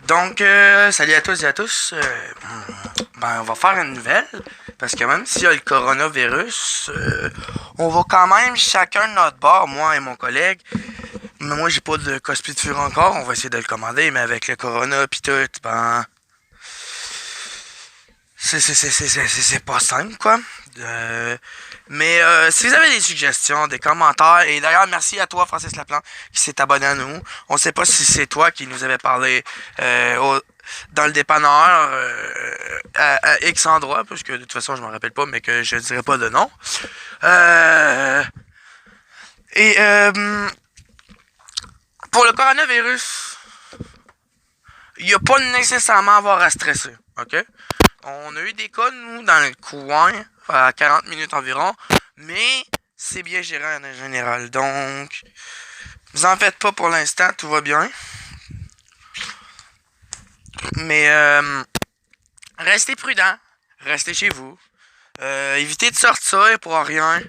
Donc, salut à tous et à tous. On va faire une nouvelle. Parce que même s'il y a le coronavirus, on va quand même chacun de notre bord, moi et mon collègue. Mais moi, j'ai pas de cosplay de fur encore. On va essayer de le commander. Mais avec le corona pis tout, c'est pas simple, quoi. Euh, si vous avez des suggestions, des commentaires, et d'ailleurs, merci à toi, Francis Laplante, qui s'est abonné à nous. On sait pas si c'est toi qui nous avait parlé dans le dépanneur à X endroit, parce que de toute façon, je m'en rappelle pas, mais que je dirais pas de nom. Euh, et pour le coronavirus, il n'y a pas nécessairement à avoir à stresser, ok? On a eu des cas, nous, dans le coin, à 40 minutes environ, mais c'est bien géré en général. Donc, vous en faites pas pour l'instant, tout va bien. Mais restez prudent, restez chez vous. Évitez de sortir pour rien.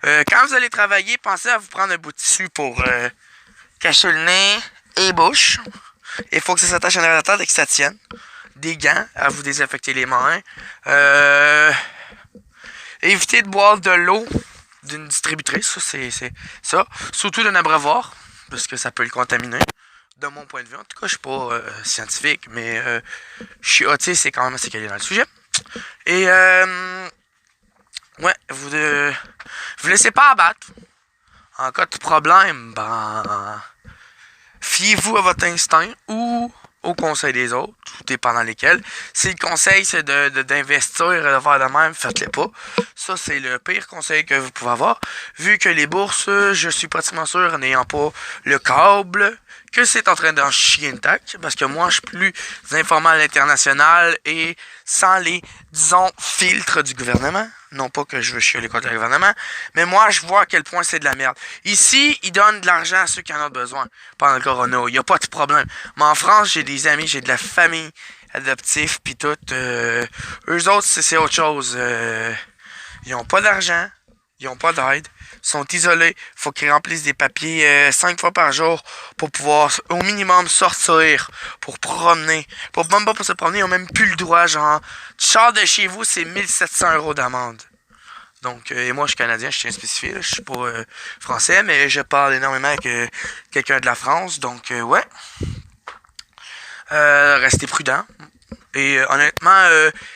Quand vous allez travailler, pensez à vous prendre un bout de tissu pour cacher le nez et bouche. Il faut que ça s'attache à la tête et que ça tienne. Des gants à vous désinfecter les mains. Évitez de boire de l'eau d'une distributrice, ça c'est ça. Surtout d'un abreuvoir, parce que ça peut le contaminer. De mon point de vue, en tout cas, je suis pas scientifique, mais je suis autiste et quand même assez calé dans le sujet. Et ouais, vous laissez pas abattre. En cas de problème, fiez-vous à votre instinct ou au conseil des autres, tout dépendant lesquels. Si le conseil c'est d'investir et de faire de même, faites-le pas. Ça, c'est le pire conseil que vous pouvez avoir. Vu que les bourses, je suis pratiquement sûr, n'ayant pas le câble, que c'est en train d'en chier une tac. Parce que moi, je suis plus informé à l'international et sans les, disons, filtres du gouvernement. Non pas que je veux chier les contre le gouvernement, mais moi, je vois à quel point c'est de la merde. Ici, ils donnent de l'argent à ceux qui en ont besoin pendant le corona. Il n'y a pas de problème. Mais en France, j'ai des amis, j'ai de la famille adoptive, pis tout. Eux autres, c'est autre chose. Ils ont pas d'argent, ils ont pas d'aide, sont isolés. Faut qu'ils remplissent des papiers 5 fois par jour pour pouvoir au minimum sortir, pour promener. Pour même pas pour se promener, ils ont même plus le droit, genre. Tu sors de chez vous, c'est 1 700 € d'amende. Donc, et moi, je suis canadien, je tiens à spécifier, là, je suis pas français, mais je parle énormément avec quelqu'un de la France, donc ouais. Restez prudent. Et honnêtement,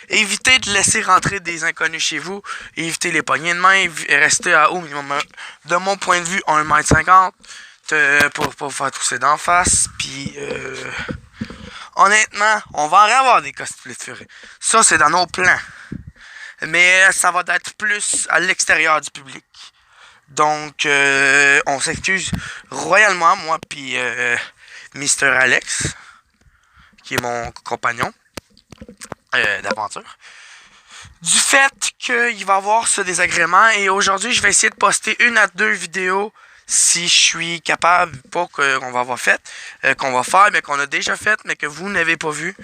évitez de laisser rentrer des inconnus chez vous. Évitez les poignées de main. Restez à haut minimum, de mon point de vue, 1,50 m pour faire tousser d'en face. Puis, honnêtement, on va en avoir des cosplays de furie. Ça, c'est dans nos plans. Mais ça va être plus à l'extérieur du public. Donc, on s'excuse royalement, moi puis Mr. Alex, qui est mon compagnon d'aventure, du fait qu'il va y avoir ce désagrément. Et aujourd'hui, je vais essayer de poster 1 à 2 vidéos si je suis capable, pas qu'on va avoir fait, qu'on va faire, mais qu'on a déjà fait, mais que vous n'avez pas vu,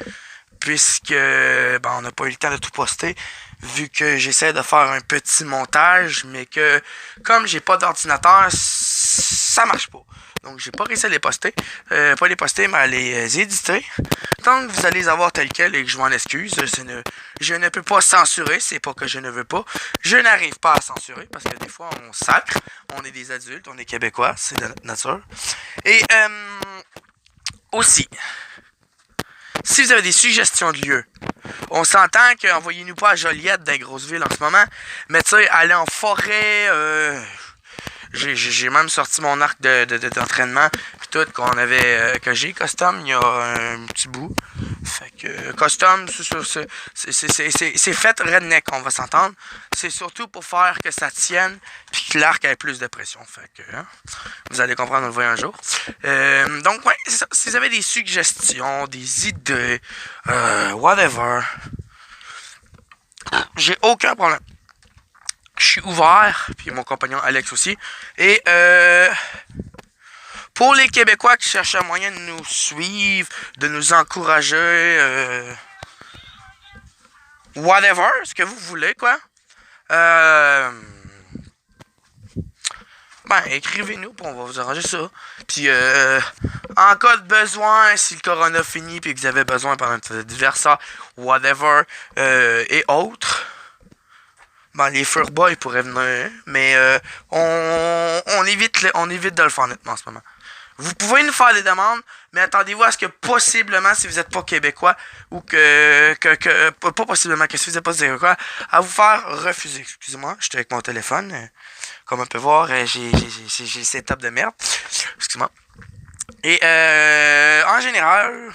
puisque on n'a pas eu le temps de tout poster, vu que j'essaie de faire un petit montage, mais que comme j'ai pas d'ordinateur, ça marche pas. Donc j'ai pas réussi à les poster. Pas les poster, mais à les éditer. Donc vous allez les avoir tels quels et que je m'en excuse. Je ne peux pas censurer, c'est pas que je ne veux pas. Je n'arrive pas à censurer parce que des fois on sacre. On est des adultes, on est québécois, c'est de notre nature. Et aussi, si vous avez des suggestions de lieux, on s'entend qu'envoyez-nous pas à Joliette, dans les grosses villes en ce moment, mais tu sais, aller en forêt, j'ai même sorti mon arc d'entraînement, puis tout, qu'on avait, que j'ai custom, il y a un petit bout. Fait que, custom, c'est fait redneck, on va s'entendre. C'est surtout pour faire que ça tienne, puis que l'arc ait plus de pression. Fait que, hein, vous allez comprendre, on le voit un jour. Donc, ouais, c'est ça. Si vous avez des suggestions, des idées, whatever, j'ai aucun problème. Je suis ouvert, puis mon compagnon Alex aussi. Et pour les Québécois qui cherchent un moyen de nous suivre, de nous encourager, whatever, ce que vous voulez, quoi. ben, écrivez-nous, puis on va vous arranger ça. Puis, en cas de besoin, si le corona finit, puis que vous avez besoin pendant un anniversaire, whatever, et autres, ben, les Furboys pourraient venir, mais on évite de le faire honnêtement en ce moment. Vous pouvez nous faire des demandes, mais attendez-vous à ce que possiblement, si vous n'êtes pas québécois, ou pas possiblement, que si vous n'êtes pas québécois, à vous faire refuser. Excusez-moi, j'étais avec mon téléphone. Comme on peut voir, j'ai le setup de merde. Excusez-moi. Et en général,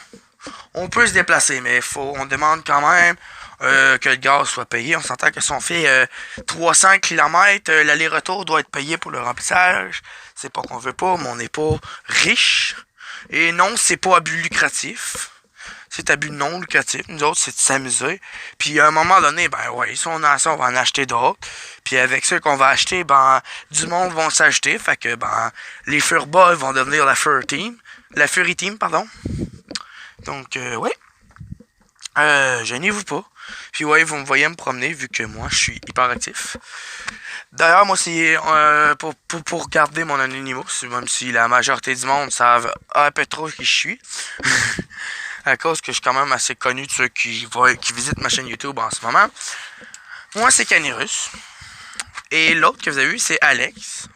on peut se déplacer, mais on demande quand même que le gaz soit payé. On s'entend que si on fait 300 km, l'aller-retour doit être payé pour le remplissage. C'est pas qu'on veut pas, mais on n'est pas riche. Et non, c'est pas à but lucratif. C'est à but non lucratif. Nous autres, c'est de s'amuser. Puis à un moment donné, ben ouais, si on a ça, on va en acheter d'autres. Puis avec ceux qu'on va acheter, ben du monde vont s'acheter. Fait que ben les Furboys vont devenir la Furry Team. La Furry Team, pardon. Donc ouais. Gênez-vous pas. Puis ouais, vous me voyez me promener vu que moi je suis hyper actif. D'ailleurs, moi c'est pour garder mon anonymat, même si la majorité du monde savent un peu trop qui je suis. À cause que je suis quand même assez connu de ceux qui visitent ma chaîne YouTube en ce moment. Moi c'est Canirus. Et l'autre que vous avez vu c'est Alex.